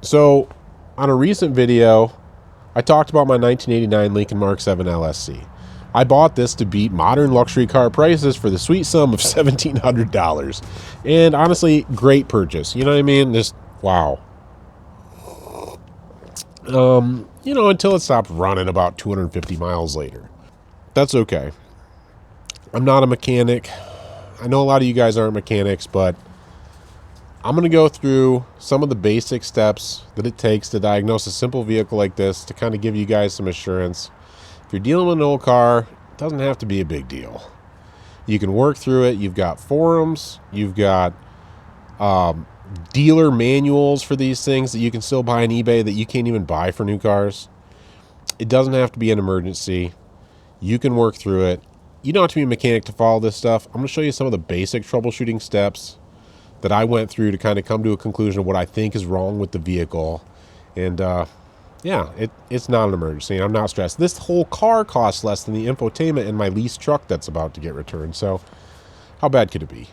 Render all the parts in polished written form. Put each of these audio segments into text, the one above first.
So, on a recent video, I talked about my 1989 Lincoln Mark VII LSC. I bought this to beat modern luxury car prices for the sweet sum of $1,700. And honestly, great purchase. You know what I mean? Just wow. Until it stopped running about 250 miles later. That's okay. I'm not a mechanic. I know a lot of you guys aren't mechanics, but I'm going to go through some of the basic steps that it takes to diagnose a simple vehicle like this to kind of give you guys some assurance. If you're dealing with an old car, it doesn't have to be a big deal. You can work through it. You've got forums. You've got dealer manuals for these things that you can still buy on eBay that you can't even buy for new cars. It doesn't have to be an emergency. You can work through it. You don't have to be a mechanic to follow this stuff. I'm going to show you some of the basic troubleshooting steps that I went through to kind of come to a conclusion of what I think is wrong with the vehicle. And it's not an emergency. I'm not stressed. This whole car costs less than the infotainment in my leased truck that's about to get returned. So how bad could it be?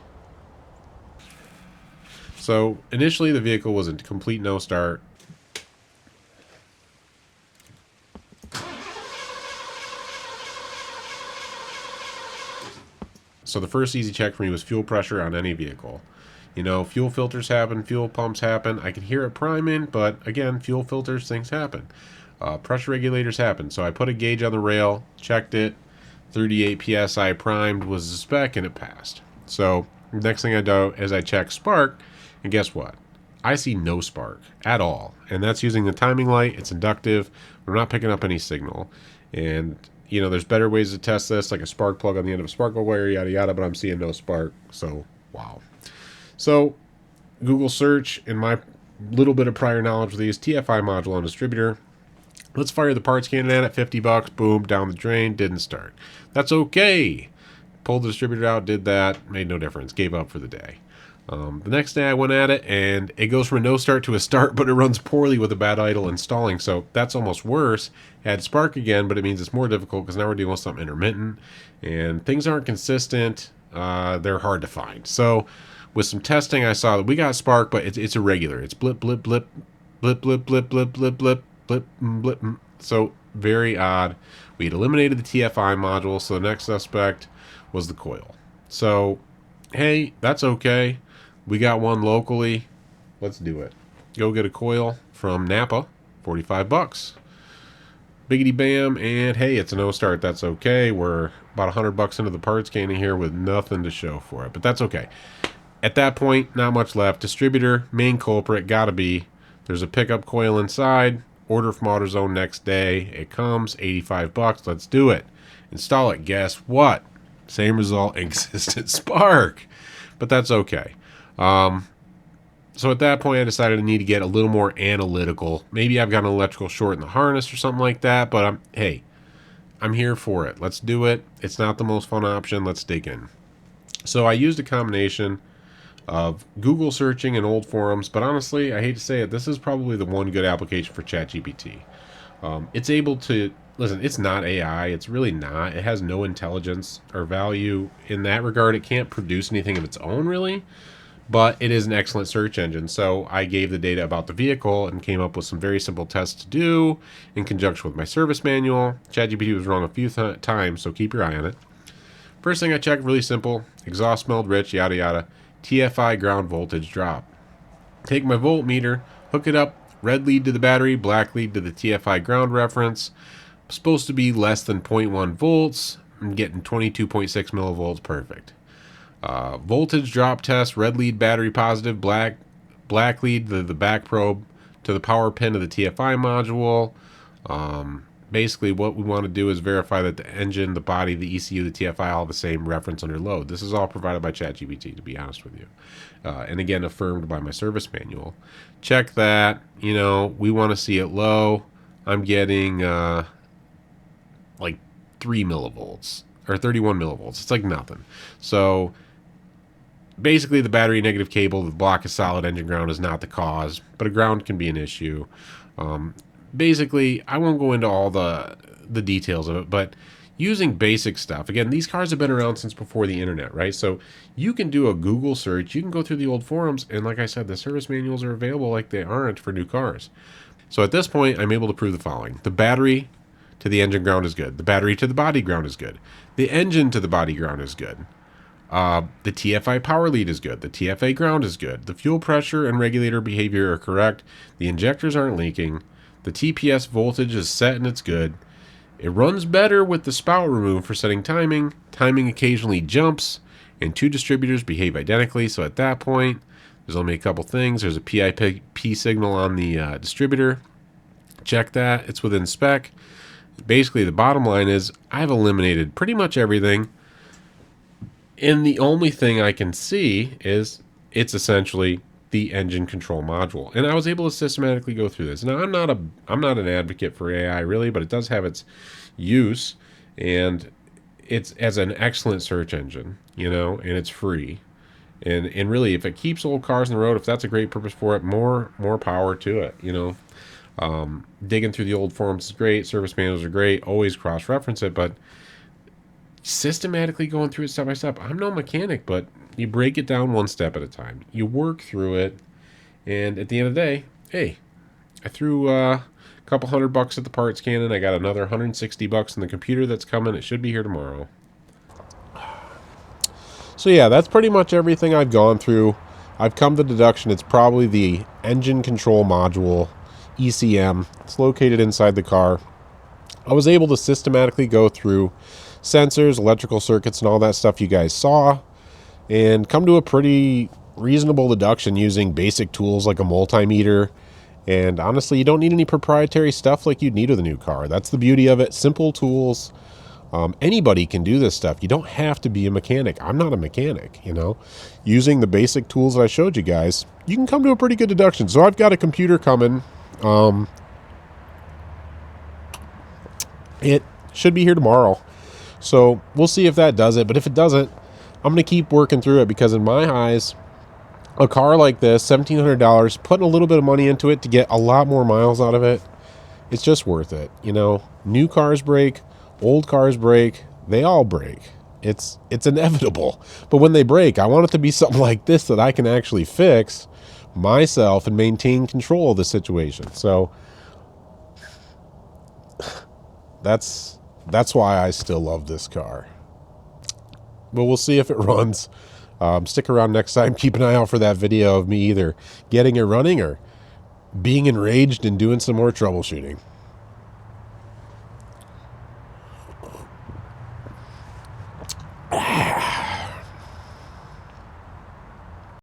So initially the vehicle was a complete no start. So the first easy check for me was fuel pressure on any vehicle. You know, fuel filters happen, fuel pumps happen. I can hear it priming, but again, fuel filters, things happen. Pressure regulators happen. So I put a gauge on the rail, checked it, 38 psi primed was the spec, and it passed. So next thing I do is I check spark, and guess what? I see no spark at all. And that's using the timing light. It's inductive. We're not picking up any signal. And you know, there's better ways to test this, like a spark plug on the end of a sparkle wire, yada yada, but I'm seeing no spark. So wow. So Google search, and my little bit of prior knowledge with these, TFI module on distributor. Let's fire the parts cannon at it, 50 bucks, boom, down the drain, didn't start. That's okay. Pulled the distributor out, did that, made no difference, gave up for the day. The next day I went at it, and it goes from a no start to a start, but it runs poorly with a bad idle installing, so that's almost worse. Had spark again, but it means it's more difficult because now we're dealing with something intermittent, and things aren't consistent. They're hard to find. So with some testing, I saw that we got spark, but it's irregular. It's blip, blip, blip, blip, blip, blip, blip, blip, blip, blip, blip. So very odd. We had eliminated the TFI module, so the next suspect was the coil. So, hey, that's okay. We got one locally. Let's do it. Go get a coil from Napa, 45 bucks. Biggity bam, and hey, it's a no start. That's okay. We're about 100 bucks into the parts can here with nothing to show for it, but that's okay. At that point, not much left. Distributor, main culprit, gotta be. There's a pickup coil inside. Order from AutoZone next day. It comes, 85 bucks. Let's do it. Install it. Guess what? Same result, inconsistent spark. But that's okay. So at that point, I decided I need to get a little more analytical. Maybe I've got an electrical short in the harness or something like that, but I'm here for it. Let's do it. It's not the most fun option. Let's dig in. So I used a combination of Google searching and old forums, but honestly, I hate to say it, this is probably the one good application for ChatGPT. It's able to, listen, it's not AI. It's really not. It has no intelligence or value in that regard. It can't produce anything of its own, really. But it is an excellent search engine. So I gave the data about the vehicle and came up with some very simple tests to do in conjunction with my service manual. ChatGPT was wrong a few times, so keep your eye on it. First thing I checked, really simple. Exhaust smelled rich, yada yada. TFI ground voltage drop. Take my voltmeter, hook it up, red lead to the battery, black lead to the TFI ground reference. Supposed to be less than 0.1 volts. I'm getting 22.6 millivolts, perfect. Voltage drop test, red lead battery positive, black lead the back probe to the power pin of the TFI module. Basically what we want to do is verify that the engine, the body, the ECU, the TFI all have the same reference under load. This is all provided by ChatGPT, to be honest with you. And again, affirmed by my service manual. Check that. You know, we want to see it low. I'm getting like 3 millivolts or 31 millivolts. It's like nothing. So basically the battery negative cable, the block is solid, engine ground is not the cause, but a ground can be an issue. Basically, I won't go into all the details of it, but using basic stuff. Again, these cars have been around since before the internet, right? So you can do a Google search, you can go through the old forums, and like I said, the service manuals are available like they aren't for new cars. So at this point, I'm able to prove the following. The battery to the engine ground is good. The battery to the body ground is good. The engine to the body ground is good. The TFI power lead is good. The TFA ground is good. The fuel pressure and regulator behavior are correct. The injectors aren't leaking. The TPS voltage is set and it's good. It runs better with the spout removed for setting timing. Timing occasionally jumps, and two distributors behave identically. So at that point, there's only a couple things. There's a PIP signal on the distributor. Check that. It's within spec. Basically, the bottom line is I've eliminated pretty much everything. And the only thing I can see is it's essentially the engine control module. And I was able to systematically go through this. Now, I'm not an advocate for AI really, but it does have its use, and it's as an excellent search engine, you know, and it's free. And really, if it keeps old cars on the road, if that's a great purpose for it, more power to it, you know. Digging through the old forums is great. Service manuals are great. Always cross-reference it, but systematically going through it step by step. I'm no mechanic, but you break it down one step at a time. You work through it, and at the end of the day, hey, I threw a couple $100 at the parts cannon. I got another $160 in the computer that's coming. It should be here tomorrow. So yeah, that's pretty much everything I've gone through. I've come to the deduction it's probably the engine control module, ECM. It's located inside the car. I was able to systematically go through sensors, electrical circuits, and all that stuff you guys saw, and come to a pretty reasonable deduction using basic tools like a multimeter. And honestly, you don't need any proprietary stuff like you'd need with a new car. That's the beauty of it. Simple tools. Anybody can do this stuff. You don't have to be a mechanic. I'm not a mechanic, you know. Using the basic tools that I showed you guys, you can come to a pretty good deduction. So I've got a computer coming. It should be here tomorrow. So we'll see if that does it. But if it doesn't, I'm going to keep working through it, because in my eyes, a car like this, $1,700, putting a little bit of money into it to get a lot more miles out of it, it's just worth it. You know, new cars break, old cars break, they all break. It's inevitable. But when they break, I want it to be something like this that I can actually fix myself and maintain control of the situation. So that's why I still love this car. But we'll see if it runs. Stick around next time. Keep an eye out for that video of me either getting it running or being enraged and doing some more troubleshooting.